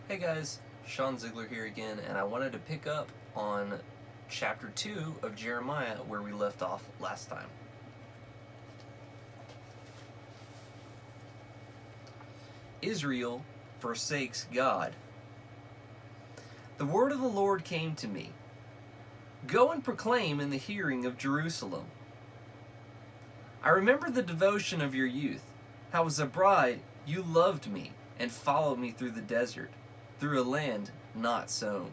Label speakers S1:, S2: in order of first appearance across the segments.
S1: Hey guys, Sean Ziegler here again, and I wanted to pick up on chapter 2 of Jeremiah where we left off last time. Israel forsakes God. The word of the Lord came to me. Go and proclaim in the hearing of Jerusalem. I remember the devotion of your youth, how as a bride you loved me and followed me through the desert, through a land not sown.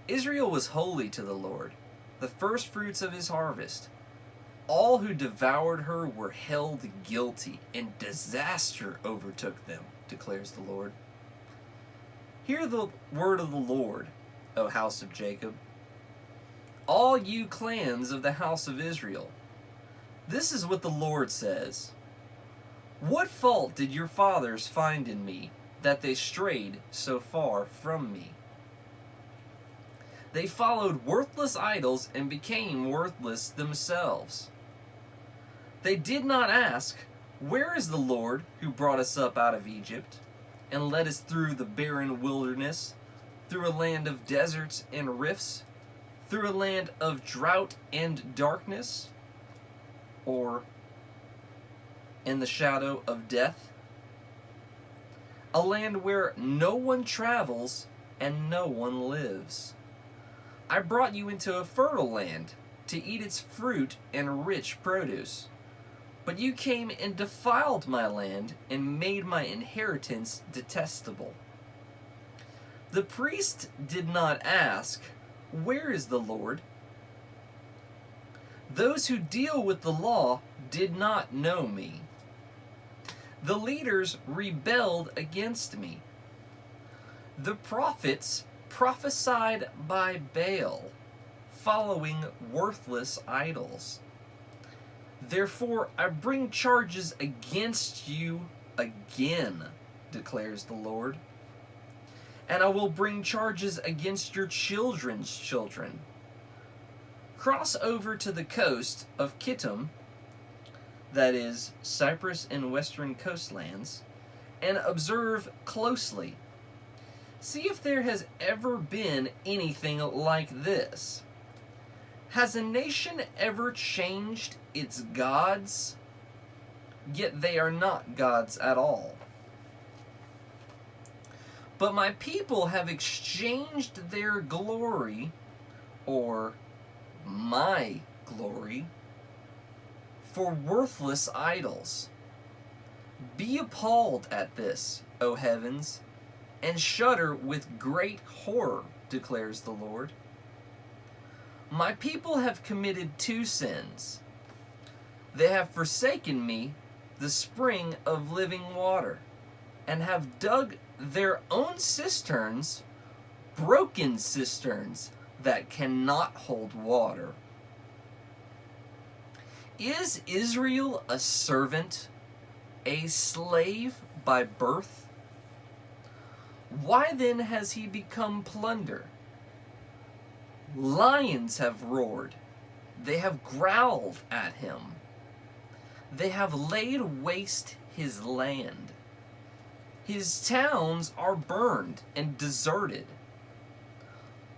S1: Israel was holy to the Lord, the firstfruits of his harvest. All who devoured her were held guilty, and disaster overtook them, declares the Lord. Hear the word of the Lord, O house of Jacob, all you clans of the house of Israel. This is what the Lord says. What fault did your fathers find in me, that they strayed so far from me? They followed worthless idols and became worthless themselves. They did not ask, where is the Lord who brought us up out of Egypt and led us through the barren wilderness, through a land of deserts and rifts, through a land of drought and darkness, or in the shadow of death? A land where no one travels and no one lives. I brought you into a fertile land to eat its fruit and rich produce. But you came and defiled my land and made my inheritance detestable. The priest did not ask, where is the Lord? Those who deal with the law did not know me. The leaders rebelled against me. The prophets prophesied by Baal, following worthless idols. Therefore I bring charges against you again, declares the Lord. And I will bring charges against your children's children. Cross over to the coast of Kittim, that is, Cyprus and western coastlands, and observe closely. See if there has ever been anything like this. Has a nation ever changed its gods? Yet they are not gods at all. But my people have exchanged their glory, or my glory, for worthless idols. Be appalled at this, O heavens, and shudder with great horror, declares the Lord. My people have committed two sins. They have forsaken me, the spring of living water, and have dug their own cisterns, broken cisterns that cannot hold water. Is Israel a servant, a slave by birth? Why then has he become plunder? Lions have roared. They have growled at him. They have laid waste his land. His towns are burned and deserted.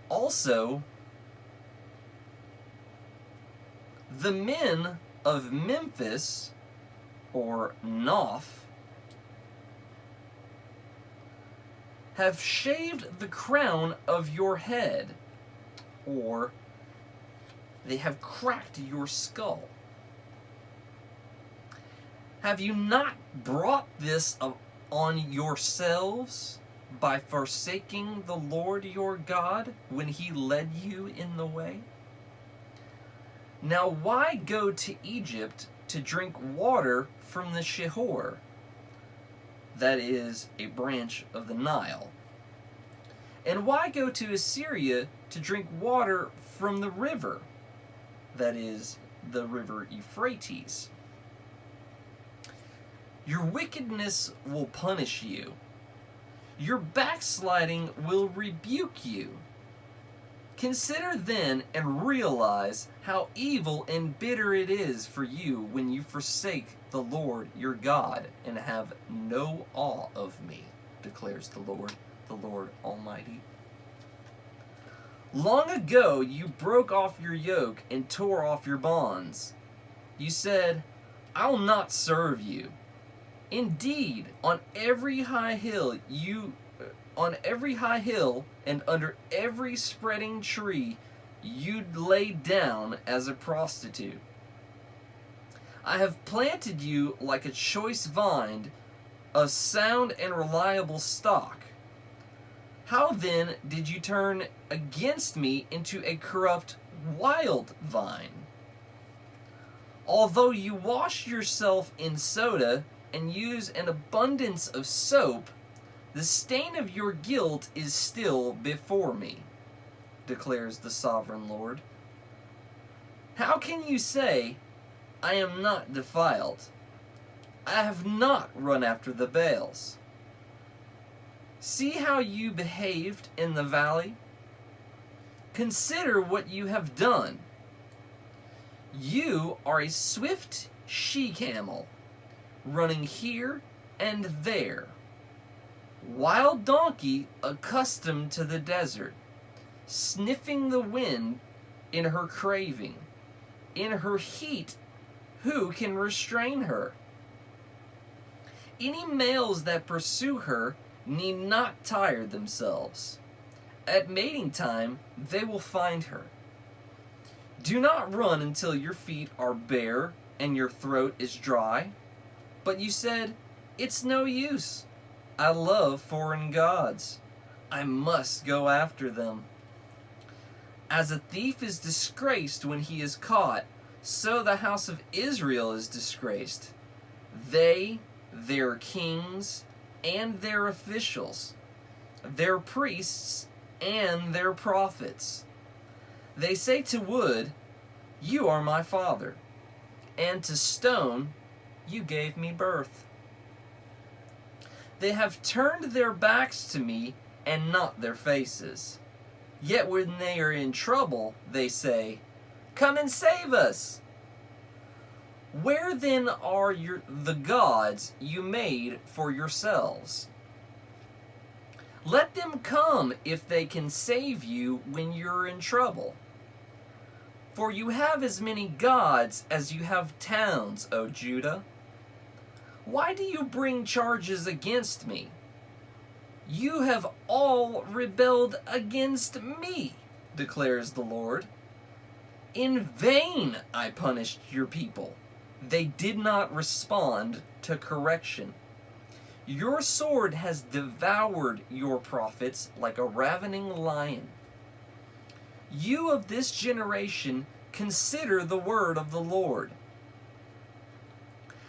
S1: Also, the men of Memphis, or Noph, have shaved the crown of your head, or they have cracked your skull. Have you not brought this on yourselves by forsaking the Lord your God when he led you in the way? Now why go to Egypt to drink water from the Shihor, that is, a branch of the Nile? And why go to Assyria to drink water from the river, that is, the river Euphrates? Your wickedness will punish you. Your backsliding will rebuke you. Consider then and realize how evil and bitter it is for you when you forsake the Lord your God and have no awe of me. declares the Lord Almighty. Long ago you broke off your yoke and tore off your bonds. You said, I will not serve you. Indeed, on every high hill and under every spreading tree, you'd lay down as a prostitute. I have planted you like a choice vine, a sound and reliable stock. How then did you turn against me into a corrupt wild vine? Although you wash yourself in soda and use an abundance of soap, the stain of your guilt is still before me, declares the sovereign Lord. How can you say, I am not defiled? I have not run after the Baals. See how you behaved in the valley? Consider what you have done. You are a swift she-camel, running here and there. Wild donkey accustomed to the desert, sniffing the wind in her craving. In her heat, who can restrain her? Any males that pursue her need not tire themselves. At mating time, they will find her. Do not run until your feet are bare and your throat is dry. But you said, it's no use. I love foreign gods. I must go after them. As a thief is disgraced when he is caught, so the house of Israel is disgraced. They, their kings, and their officials, their priests, and their prophets. They say to wood, you are my father, and to stone, you gave me birth. They have turned their backs to me and not their faces. Yet when they are in trouble, they say, come and save us. Where then are the gods you made for yourselves? Let them come if they can save you when you're in trouble. For you have as many gods as you have towns, O Judah. Why do you bring charges against me? You have all rebelled against me, declares the Lord. In vain I punished your people. They did not respond to correction. Your sword has devoured your prophets like a ravening lion. You of this generation, consider the word of the Lord.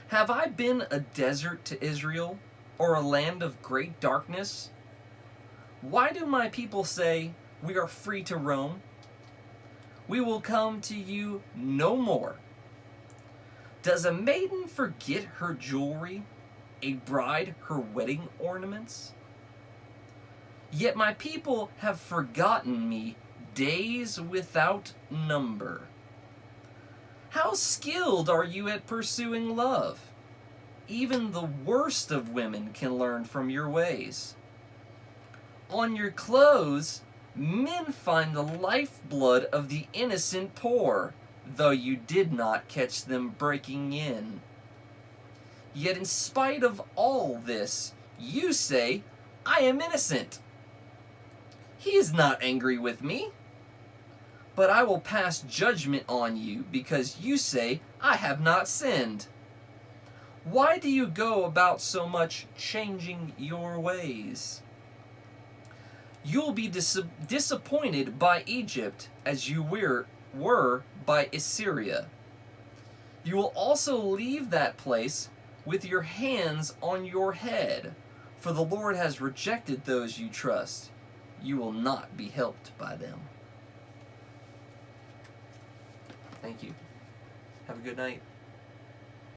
S1: Have I been a desert to Israel, or a land of great darkness? Why do my people say, we are free to roam? We will come to you no more. Does a maiden forget her jewelry, a bride her wedding ornaments? Yet my people have forgotten me days without number. How skilled are you at pursuing love? Even the worst of women can learn from your ways. On your clothes, men find the lifeblood of the innocent poor, though you did not catch them breaking in. Yet in spite of all this, you say, I am innocent. He is not angry with me. But I will pass judgment on you, because you say, I have not sinned. Why do you go about so much changing your ways? You'll be disappointed by Egypt, as you were by Assyria. You will also leave that place with your hands on your head, for the Lord has rejected those you trust. You will not be helped by them. Thank you. Have a good night.